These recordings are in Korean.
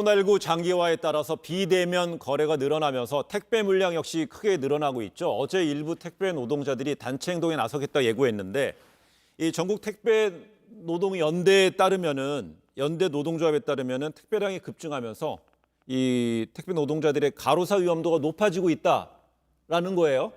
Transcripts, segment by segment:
코로나19 장기화에 따라서 비대면 거래가 늘어나면서 택배 물량 역시 크게 늘어나고 있죠. 어제 일부 택배 노동자들이 단체 행동에 나서겠다 예고했는데 이 전국 택배 노동연대에 따르면은 연대 노동조합에 따르면은 택배량이 급증하면서 이 택배 노동자들의 가로사 위험도가 높아지고 있다라는 거예요.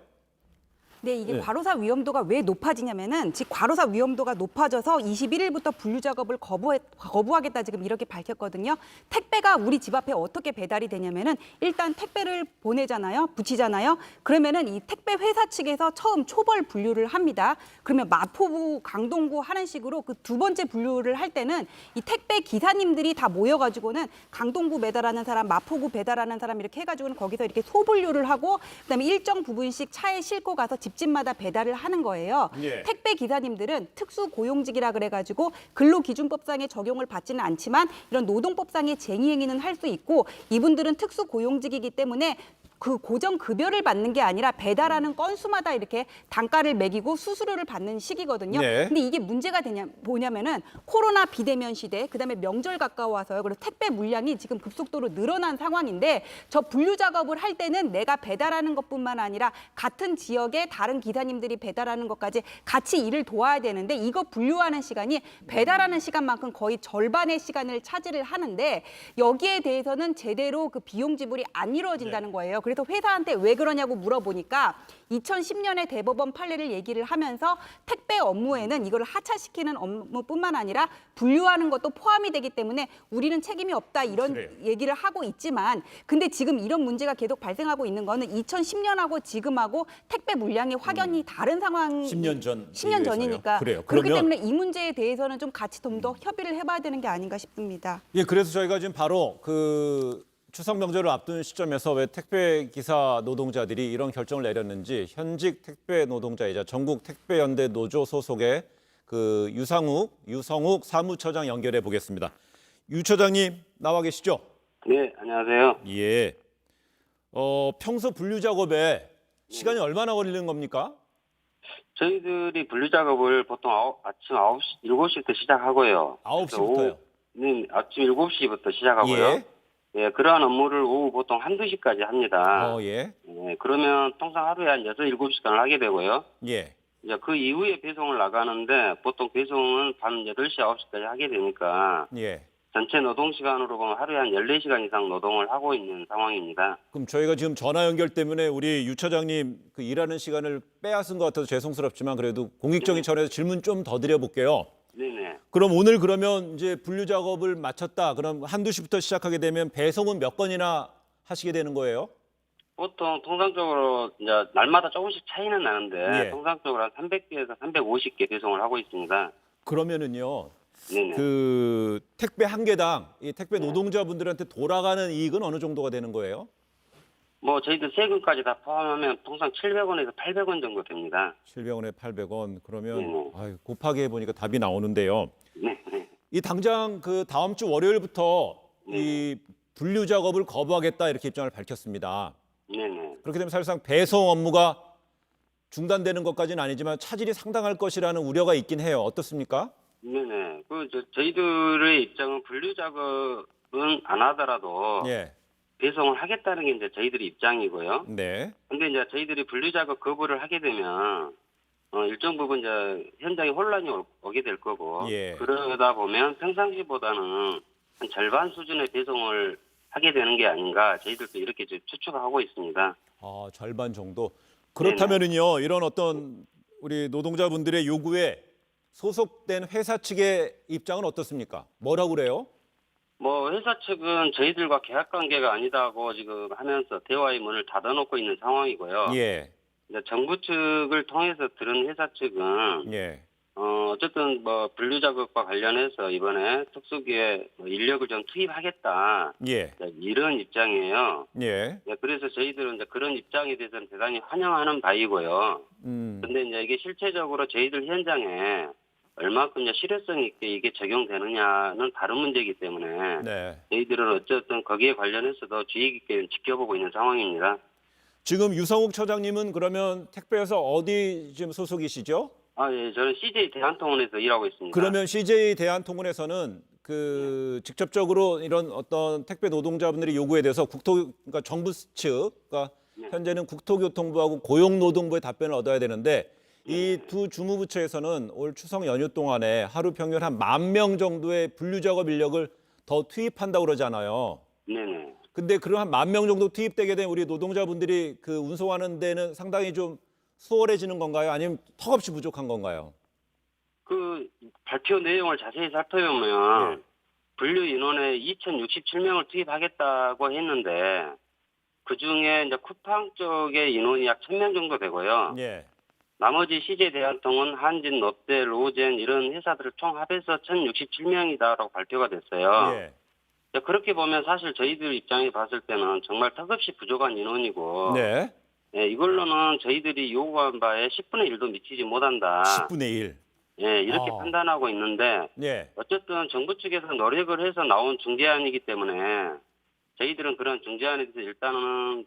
네, 이게 네. 과로사 위험도가 왜 높아지냐면은 즉 과로사 위험도가 높아져서 21일부터 분류 작업을 거부하겠다 지금 이렇게 밝혔거든요. 택배가 우리 집 앞에 어떻게 배달이 되냐면은 일단 택배를 보내잖아요, 붙이잖아요. 그러면은 이 택배 회사 측에서 처음 초벌 분류를 합니다. 그러면 마포구, 강동구 하는 식으로 그 두 번째 분류를 할 때는 이 택배 기사님들이 다 모여가지고는 강동구 배달하는 사람, 마포구 배달하는 사람 이렇게 해가지고는 거기서 이렇게 소분류를 하고 그다음에 일정 부분씩 차에 싣고 가서 집집마다 배달을 하는 거예요. 예. 택배 기사님들은 특수고용직이라 그래가지고 근로기준법상의 적용을 받지는 않지만 이런 노동법상의 쟁의행위는 할 수 있고 이분들은 특수고용직이기 때문에 그 고정 급여를 받는 게 아니라 배달하는 건수마다 이렇게 단가를 매기고 수수료를 받는 시기거든요. 네. 근데 이게 문제가 뭐냐면은 코로나 비대면 시대, 그다음에 명절 가까워서요. 그리고 택배 물량이 지금 급속도로 늘어난 상황인데 저 분류 작업을 할 때는 내가 배달하는 것뿐만 아니라 같은 지역에 다른 기사님들이 배달하는 것까지 같이 일을 도와야 되는데 이거 분류하는 시간이 배달하는 시간만큼 거의 절반의 시간을 차지를 하는데 여기에 대해서는 제대로 그 비용 지불이 안 이루어진다는 거예요. 그래서 회사한테 왜 그러냐고 물어보니까 2010년에 대법원 판례를 얘기를 하면서 택배 업무에는 이걸 하차시키는 업무뿐만 아니라 분류하는 것도 포함이 되기 때문에 우리는 책임이 없다 이런 그래요. 얘기를 하고 있지만 근데 지금 이런 문제가 계속 발생하고 있는 거는 2010년하고 지금하고 택배 물량이 확연히 다른 상황 10년 전 10년 전이니까 그래요. 그렇기 그러면 때문에 이 문제에 대해서는 좀 같이 좀 더 협의를 해봐야 되는 게 아닌가 싶습니다. 예, 그래서 저희가 지금 바로 그 추석 명절을 앞둔 시점에서 왜 택배 기사 노동자들이 이런 결정을 내렸는지 현직 택배 노동자이자 전국 택배연대 노조 소속의 그 유성욱 사무처장 연결해 보겠습니다. 유 처장님 나와 계시죠? 네, 안녕하세요. 예. 평소 분류 작업에 시간이 얼마나 걸리는 겁니까? 저희들이 분류 작업을 보통 아침 9시, 7시부터 시작하고요. 9시부터요? 네, 아침 7시부터 시작하고요. 예, 그러한 업무를 오후 보통 1, 2시까지 합니다. 예. 예, 그러면 통상 하루에 한 6, 7시간을 하게 되고요. 예. 이제 그 이후에 배송을 나가는데 보통 배송은 밤 8시, 9시까지 하게 되니까 예. 전체 노동 시간으로 보면 하루에 한 14시간 이상 노동을 하고 있는 상황입니다. 그럼 저희가 지금 전화 연결 때문에 우리 유 처장님 그 일하는 시간을 빼앗은 것 같아서 죄송스럽지만 그래도 공익적인 차원에서 질문 좀 더 드려볼게요. 네네. 그럼 오늘 그러면 이제 분류 작업을 마쳤다. 그럼 1, 2시부터 시작하게 되면 배송은 몇 건이나 하시게 되는 거예요? 보통 통상적으로 이제 날마다 조금씩 차이는 나는데 예. 통상적으로 한 300개에서 350개 배송을 하고 있습니다. 그러면은요. 네네. 그 택배 한 개당 이 택배 노동자분들한테 돌아가는 이익은 어느 정도가 되는 거예요? 뭐 저희들 세금까지 다 포함하면 통상 700원에서 800원 정도 됩니다. 700원에 800원. 그러면 네네. 곱하기 해보니까 답이 나오는데요. 네. 이 당장 그 다음 주 월요일부터 이 분류 작업을 거부하겠다 이렇게 입장을 밝혔습니다. 네네. 그렇게 되면 사실상 배송 업무가 중단되는 것까지는 아니지만 차질이 상당할 것이라는 우려가 있긴 해요. 어떻습니까? 네네. 저희들의 입장은 분류 작업은 안 하더라도 예. 배송을 하겠다는 게 이제 저희들의 입장이고요. 네. 근데 이제 저희들이 분류 작업 거부를 하게 되면 일정 부분 이제 현장에 혼란이 오게 될 거고 예. 그러다 보면 평상시보다는 한 절반 수준의 배송을 하게 되는 게 아닌가 저희들도 이렇게 좀 추측하고 있습니다. 절반 정도. 그렇다면은요. 이런 어떤 우리 노동자분들의 요구에 소속된 회사 측의 입장은 어떻습니까? 뭐라고 그래요? 뭐 회사 측은 저희들과 계약 관계가 아니다고 지금 하면서 대화의 문을 닫아놓고 있는 상황이고요. 예. 이제 정부 측을 통해서 들은 회사 측은 예. 어쨌든 뭐 분류 작업과 관련해서 이번에 특수기에 인력을 좀 투입하겠다 예. 이런 입장이에요. 예. 네, 그래서 저희들은 이제 그런 입장에 대해서는 대단히 환영하는 바이고요. 음. 근데 이제 이게 실체적으로 저희들 현장에 얼마큼 이제 실효성 있게 이게 적용되느냐는 다른 문제이기 때문에 네. 저희들은 어쨌든 거기에 관련해서도 주의 깊게 지켜보고 있는 상황입니다. 지금 유성욱 처장님은 그러면 택배에서 어디 지금 소속이시죠? 예, 저는 CJ 대한통운에서 일하고 있습니다. 그러면 CJ 대한통운에서는 직접적으로 이런 어떤 택배 노동자분들의 요구에 대해서 그러니까 정부 측, 그러니까 현재는 국토교통부하고 고용노동부의 답변을 얻어야 되는데 이 두 주무부처에서는 올 추석 연휴 동안에 하루 평균 한 10,000명 정도의 분류작업 인력을 더 투입한다고 그러잖아요. 네네. 근데 그런 한 10,000명 정도 투입되게 된 우리 노동자분들이 그 운송하는 데는 상당히 좀 수월해지는 건가요? 아니면 턱없이 부족한 건가요? 그 발표 내용을 자세히 살펴보면 예. 분류 인원에 2,067명을 투입하겠다고 했는데 그 중에 이제 쿠팡 쪽의 인원이 약 1,000명 정도 되고요. 예. 나머지 CJ 대한통운, 한진, 롯데, 로젠 이런 회사들을 총합해서 1,067명이다라고 발표가 됐어요. 예. 그렇게 보면 사실 저희들 입장에 봤을 때는 정말 턱없이 부족한 인원이고 네. 예, 이걸로는 저희들이 요구한 바에 10분의 1도 미치지 못한다. 10분의 1. 예, 이렇게 판단하고 있는데 예. 어쨌든 정부 측에서 노력을 해서 나온 중재안이기 때문에 저희들은 그런 중재안에 대해서 일단은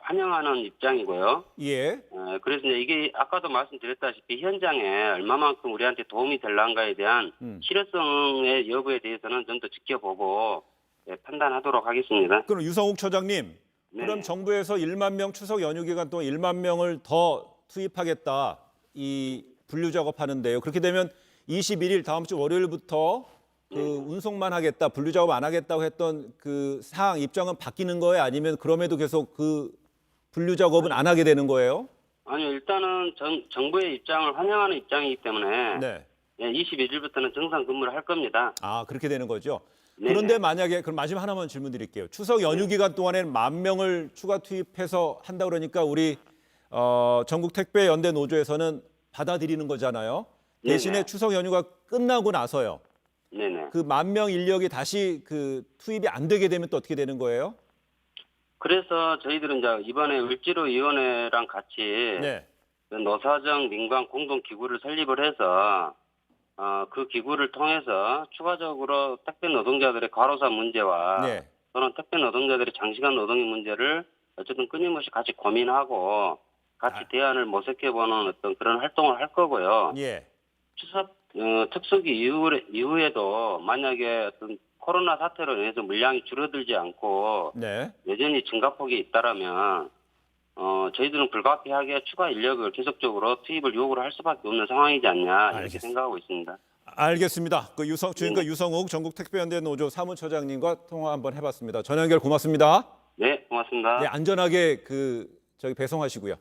환영하는 입장이고요. 예. 그래서 이제 이게 아까도 말씀드렸다시피 현장에 얼마만큼 우리한테 도움이 될란가에 대한 실효성의 여부에 대해서는 좀 더 지켜보고 판단하도록 하겠습니다. 그럼 유성욱 처장님, 네. 그럼 정부에서 1만 명 추석 연휴 기간 동안 1만 명을 더 투입하겠다. 이 분류 작업하는데요. 그렇게 되면 21일 다음 주 월요일부터 그 운송만 하겠다, 분류 작업 안 하겠다고 했던 그 사항 입장은 바뀌는 거예요? 아니면 그럼에도 계속 그 분류 작업은 안 하게 되는 거예요? 아니요, 일단은 정부의 입장을 환영하는 입장이기 때문에 네. 21일부터는 정상 근무를 할 겁니다. 아, 그렇게 되는 거죠. 네네. 그런데 만약에 그럼 마지막 하나만 질문 드릴게요. 추석 연휴 기간 동안에는 10,000명을 추가 투입해서 한다 그러니까 우리 전국 택배 연대 노조에서는 받아들이는 거잖아요. 대신에 네네. 추석 연휴가 끝나고 나서요. 네네. 그 10,000명 인력이 다시 그 투입이 안 되게 되면 또 어떻게 되는 거예요? 그래서 저희들은 이제 이번에 을지로위원회랑 같이 네. 그 노사정 민관 공동 기구를 설립을 해서 그 기구를 통해서 추가적으로 택배 노동자들의 과로사 문제와 네. 또는 택배 노동자들의 장시간 노동의 문제를 어쨌든 끊임없이 같이 고민하고 같이 대안을 모색해보는 어떤 그런 활동을 할 거고요. 예. 추석 특수기 이후에도 만약에 어떤 코로나 사태로 인해서 물량이 줄어들지 않고 네. 여전히 증가폭이 있다라면 저희들은 불가피하게 추가 인력을 계속적으로 투입을 요구를 할 수밖에 없는 상황이지 않냐 이렇게 알겠습니다. 생각하고 있습니다. 알겠습니다. 지금까지 유성욱 전국 택배연대 노조 사무처장님과 통화 한번 해봤습니다. 전화 연결 고맙습니다. 네, 고맙습니다. 네, 안전하게 저기 배송하시고요.